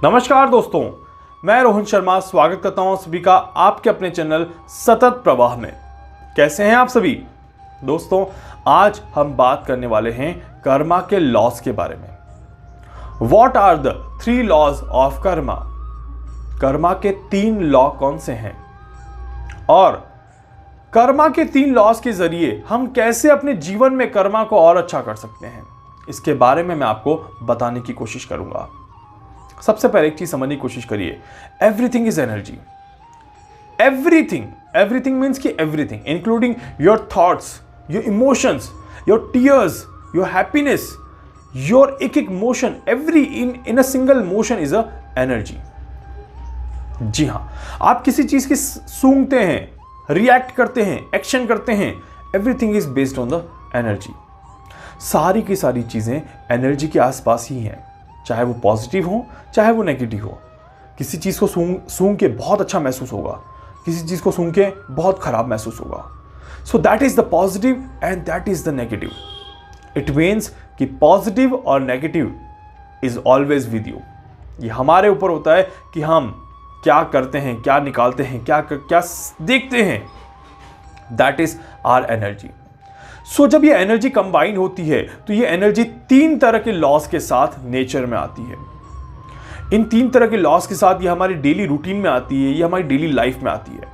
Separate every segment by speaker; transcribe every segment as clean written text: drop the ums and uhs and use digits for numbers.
Speaker 1: नमस्कार दोस्तों, मैं रोहन शर्मा स्वागत करता हूं सभी का आपके अपने चैनल सतत प्रवाह में। कैसे हैं आप सभी दोस्तों? आज हम बात करने वाले हैं कर्मा के लॉस के बारे में। What are the 3 laws of karma? Karma के 3 लॉ कौन से हैं और कर्मा के 3 लॉस के जरिए हम कैसे अपने जीवन में कर्मा को और अच्छा कर सकते हैं, इसके बारे में मैं आपको बताने की कोशिश करूंगा। सबसे पहले एक चीज समझने की कोशिश करिए, everything is energy. Everything means कि everything including your thoughts, your emotions, your tears, your happiness, your emotion, every in a single motion is a energy. जी हां, आप किसी चीज की सूंघते हैं, रिएक्ट करते हैं, एक्शन करते हैं, everything is based on the energy. सारी की सारी चीजें एनर्जी के आसपास ही हैं, चाहे वो पॉजिटिव हो चाहे वो नेगेटिव हो। किसी चीज को सूंघ के बहुत अच्छा महसूस होगा, किसी चीज को सूंघ के बहुत खराब महसूस होगा। सो that is the positive and that is the negative. It means कि पॉजिटिव और negative is always with you. ये हमारे ऊपर होता है कि हम क्या करते हैं, क्या निकालते हैं, क्या देखते हैं। That is our energy. So जब ये एनर्जी कंबाइन होती है तो ये एनर्जी 3 तरह के लॉस के साथ नेचर में आती है। इन 3 तरह के लॉस के साथ ये हमारी डेली रूटीन में आती है, ये हमारी डेली लाइफ में आती है।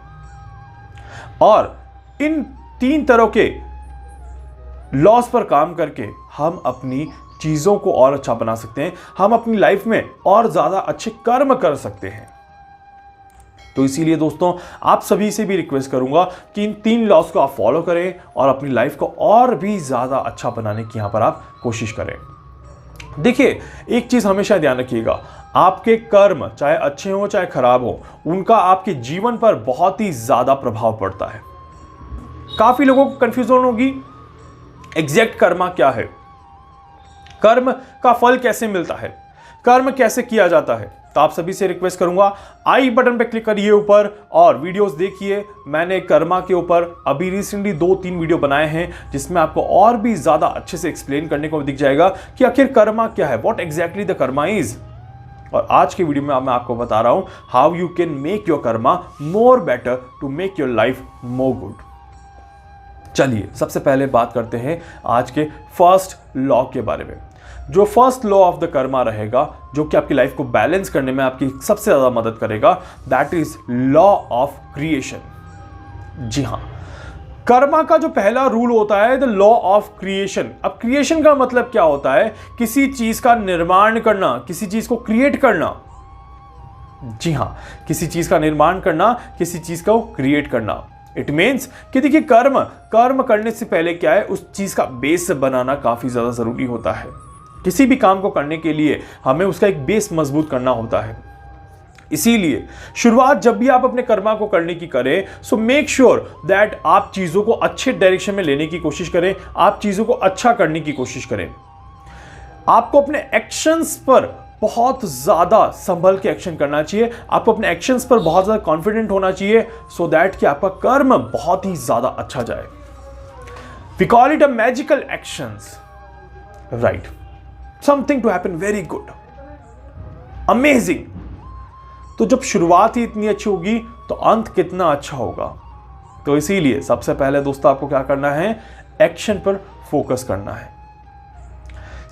Speaker 1: और इन 3 तरह के लॉस पर काम करके हम अपनी चीजों को और अच्छा बना सकते हैं, हम अपनी लाइफ में और ज्यादा अच्छे कर्म कर सकते हैं। तो इसीलिए दोस्तों, आप सभी से भी रिक्वेस्ट करूंगा कि इन 3 लॉस को आप फॉलो करें और अपनी लाइफ को और भी ज्यादा अच्छा बनाने की यहां पर आप कोशिश करें। देखिए, एक चीज हमेशा ध्यान रखिएगा, आपके कर्म चाहे अच्छे हो चाहे खराब हो, उनका आपके जीवन पर बहुत ही ज्यादा प्रभाव पड़ता है। काफी लोगों को कंफ्यूजन होगी, एग्जैक्ट कर्मा क्या है, कर्म का फल कैसे मिलता है, कर्म कैसे किया जाता है। तो आप सभी से रिक्वेस्ट करूंगा, आई बटन पे क्लिक करिए ऊपर और वीडियोस देखिए। मैंने कर्मा के ऊपर अभी रिसेंटली 2-3 वीडियो बनाए हैं, जिसमें आपको और भी ज्यादा अच्छे से एक्सप्लेन करने को दिख जाएगा कि आखिर कर्मा क्या है, what exactly the Karma is. और आज की वीडियो में मैं आपको बता रहा हूं how you can make your karma more better to make your life more good. चलिए, सबसे पहले बात करते हैं आज के फर्स्ट लॉ के बारे में। जो first law of the Karma रहेगा, जो कि आपकी लाइफ को बैलेंस करने में आपकी सबसे ज्यादा मदद करेगा, that is law of creation. जी हां, कर्मा का जो पहला रूल होता है द लॉ ऑफ क्रिएशन। अब क्रिएशन का मतलब क्या होता है? किसी चीज का निर्माण करना, किसी चीज को क्रिएट करना। जी हां, किसी चीज का निर्माण करना, किसी चीज को क्रिएट करना। इट मीन्स कि देखिए, कर्म करने से पहले क्या है, उस चीज का बेस बनाना काफी ज्यादा जरूरी होता है। किसी भी काम को करने के लिए हमें उसका एक बेस मजबूत करना होता है। इसीलिए शुरुआत जब भी आप अपने कर्मा को करने की करें, सो मेक श्योर दैट आप चीजों को अच्छे डायरेक्शन में लेने की कोशिश करें, आप चीजों को अच्छा करने की कोशिश करें। आपको अपने एक्शंस पर बहुत ज्यादा संभल के एक्शन करना चाहिए, आपको अपने एक्शंस पर बहुत ज्यादा कॉन्फिडेंट होना चाहिए, सो दैट कि आपका कर्म बहुत ही ज्यादा अच्छा जाए। We call it a magical actions, right? Something to happen very good, amazing। तो जब शुरुआत ही इतनी अच्छी होगी तो अंत कितना अच्छा होगा। तो इसीलिए सबसे पहले दोस्तों, आपको क्या करना है? एक्शन पर फोकस करना है।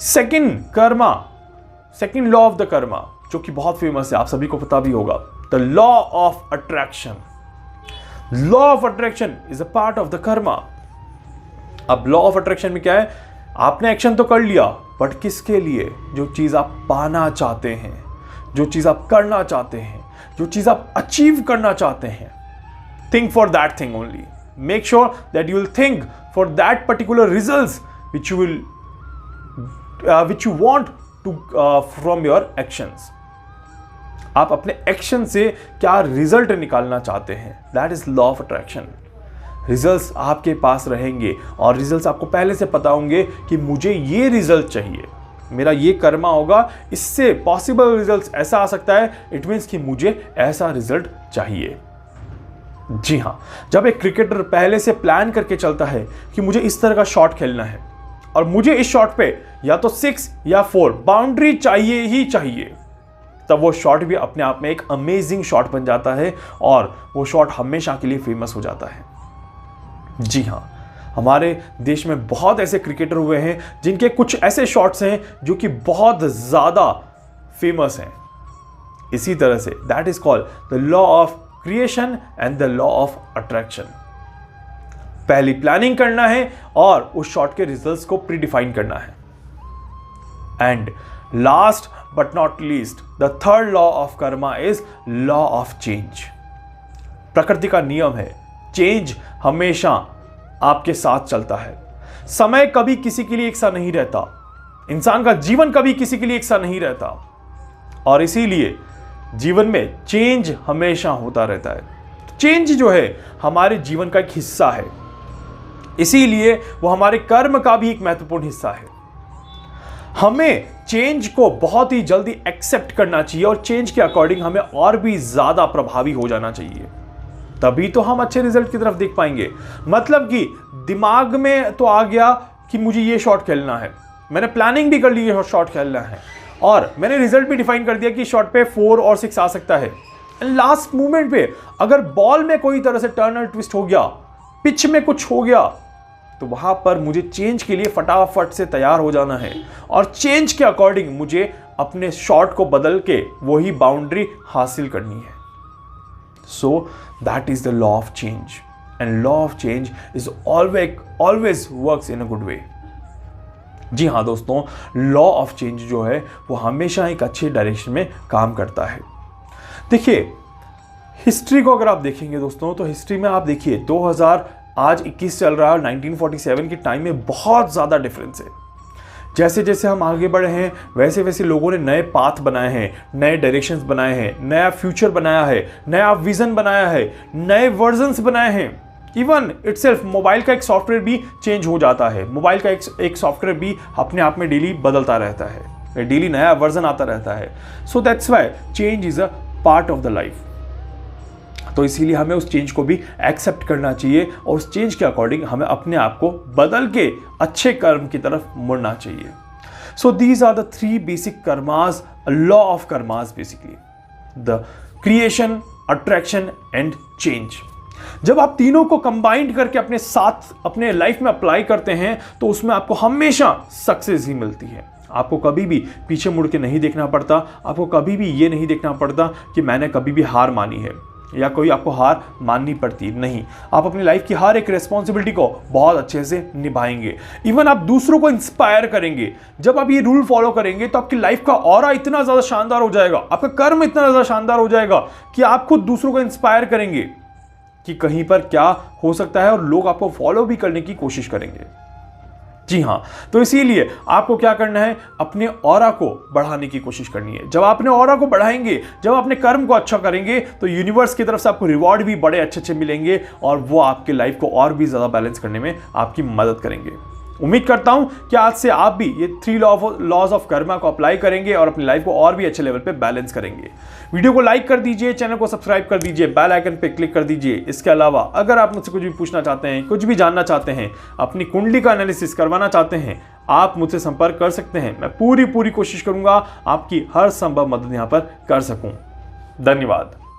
Speaker 1: Second law of the Karma, जो कि बहुत फेमस है, आप सभी को पता भी होगा, the law of attraction. Law of attraction is a part of the Karma. अब लॉ ऑफ अट्रैक्शन में क्या है? आपने एक्शन तो कर लिया, बट किसके लिए? जो चीज आप पाना चाहते हैं, जो चीज आप करना चाहते हैं, जो चीज आप अचीव करना चाहते हैं, think for that thing only. Make sure that you will think for that particular results which you want to from your actions. आप अपने एक्शन से क्या रिजल्ट निकालना चाहते हैं, that is law of attraction. Results आपके पास रहेंगे और रिजल्ट्स आपको पहले से पता होंगे कि मुझे ये रिजल्ट चाहिए, मेरा ये कर्मा होगा, इससे पॉसिबल रिजल्ट्स ऐसा आ सकता है। इट मीन्स कि मुझे ऐसा रिजल्ट चाहिए। जी हाँ, जब एक क्रिकेटर पहले से प्लान करके चलता है कि मुझे इस तरह का शॉट खेलना है और मुझे इस शॉट पे या तो 6 या 4 बाउंड्री चाहिए ही चाहिए, तब वो शॉट भी अपने आप में एक अमेजिंग शॉट बन जाता है और वो शॉट हमेशा के लिए फेमस हो जाता है। जी हाँ, हमारे देश में बहुत ऐसे क्रिकेटर हुए हैं जिनके कुछ ऐसे शॉट्स हैं जो कि बहुत ज़्यादा फेमस हैं। इसी तरह say that is called the law of creation and the law of attraction. पहली प्लानिंग करना है और उस शॉट के रिजल्ट्स को प्रीडिफाइन करना है। And last but not least, the third law of Karma is law of change. प्रकृति का नियम है, चेंज हमेशा आपके साथ चलता है। समय कभी किसी के लिए एक सा नहीं रहता, इंसान का जीवन कभी किसी के लिए एक सा नहीं रहता, और इसीलिए जीवन में चेंज हमेशा होता रहता है। चेंज जो है हमारे जीवन का एक हिस्सा है, इसीलिए वो हमारे कर्म का भी एक महत्वपूर्ण हिस्सा है। हमें चेंज को बहुत ही जल्दी एक्सेप्ट करना चाहिए और चेंज के अकॉर्डिंग हमें और भी ज्यादा प्रभावी हो जाना चाहिए, तभी तो हम अच्छे रिजल्ट की तरफ देख पाएंगे। मतलब कि दिमाग में तो आ गया कि मुझे ये शॉट खेलना है, मैंने प्लानिंग भी कर ली ये शॉट खेलना है, और मैंने रिजल्ट भी डिफाइन कर दिया कि शॉट पे 4 और 6 आ सकता है। लास्ट मूवमेंट पे अगर बॉल में कोई तरह से टर्न और ट्विस्ट हो गया, पिच में कुछ हो गया, तो वहां पर मुझे चेंज के लिए फटाफट से तैयार हो जाना है और चेंज के अकॉर्डिंग मुझे अपने शॉट को बदल के वही बाउंड्री हासिल करनी है। So that is the law of change, and law of change is always works in a good way. जी हाँ दोस्तों, लॉ ऑफ चेंज जो है वो हमेशा एक अच्छे डायरेक्शन में काम करता है। देखिए, हिस्ट्री को अगर आप देखेंगे दोस्तों, तो हिस्ट्री में आप देखिए 2021 चल रहा है, 1947 के टाइम में बहुत ज़्यादा डिफरेंस है। जैसे जैसे हम आगे बढ़े हैं वैसे वैसे लोगों ने नए पाथ बनाए हैं, नए डायरेक्शंस बनाए हैं, नया फ्यूचर बनाया है, नया विजन बनाया है, नए वर्जन्स बनाए हैं। इवन इटसेल्फ मोबाइल का एक सॉफ्टवेयर भी चेंज हो जाता है, मोबाइल का एक सॉफ्टवेयर भी अपने आप में डेली बदलता रहता है, डेली नया वर्जन आता रहता है। So that's why change is a part of the life. तो इसीलिए हमें उस चेंज को भी एक्सेप्ट करना चाहिए और उस चेंज के अकॉर्डिंग हमें अपने आप को बदल के अच्छे कर्म की तरफ मुड़ना चाहिए। So these are the 3 basic karmas, law of karmas, basically the creation, attraction and change. जब आप तीनों को कंबाइंड करके अपने साथ अपने लाइफ में अप्लाई करते हैं तो उसमें आपको हमेशा सक्सेस ही मिलती है। आपको कभी भी पीछे मुड़ के नहीं देखना पड़ता, आपको कभी भी ये नहीं देखना पड़ता कि मैंने कभी भी हार मानी है या कोई आपको हार माननी पड़ती नहीं। आप अपनी लाइफ की हर एक रिस्पॉन्सिबिलिटी को बहुत अच्छे से निभाएंगे। इवन आप दूसरों को इंस्पायर करेंगे। जब आप ये रूल फॉलो करेंगे तो आपकी लाइफ का ऑरा इतना ज़्यादा शानदार हो जाएगा, आपका कर्म इतना ज़्यादा शानदार हो जाएगा कि आप खुद दूसरों को इंस्पायर करेंगे कि कहीं पर क्या हो सकता है और लोग आपको फॉलो भी करने की कोशिश करेंगे। जी हाँ, तो इसीलिए आपको क्या करना है, अपने ऑरा को बढ़ाने की कोशिश करनी है। जब आप अपने ऑरा को बढ़ाएंगे, जब अपने कर्म को अच्छा करेंगे, तो यूनिवर्स की तरफ से आपको रिवॉर्ड भी बड़े अच्छे अच्छे मिलेंगे और वो आपके लाइफ को और भी ज़्यादा बैलेंस करने में आपकी मदद करेंगे। उम्मीद करता हूं कि आज से आप भी ये 3 लॉज ऑफ कर्मा को अप्लाई करेंगे और अपनी लाइफ को और भी अच्छे लेवल पे बैलेंस करेंगे। वीडियो को लाइक कर दीजिए, चैनल को सब्सक्राइब कर दीजिए, बेल आइकन पे क्लिक कर दीजिए। इसके अलावा अगर आप मुझसे कुछ भी पूछना चाहते हैं, कुछ भी जानना चाहते हैं, अपनी कुंडली का एनालिसिस करवाना चाहते हैं, आप मुझसे संपर्क कर सकते हैं। मैं पूरी कोशिश करूंगा आपकी हर संभव मदद यहां पर कर सकूं। धन्यवाद।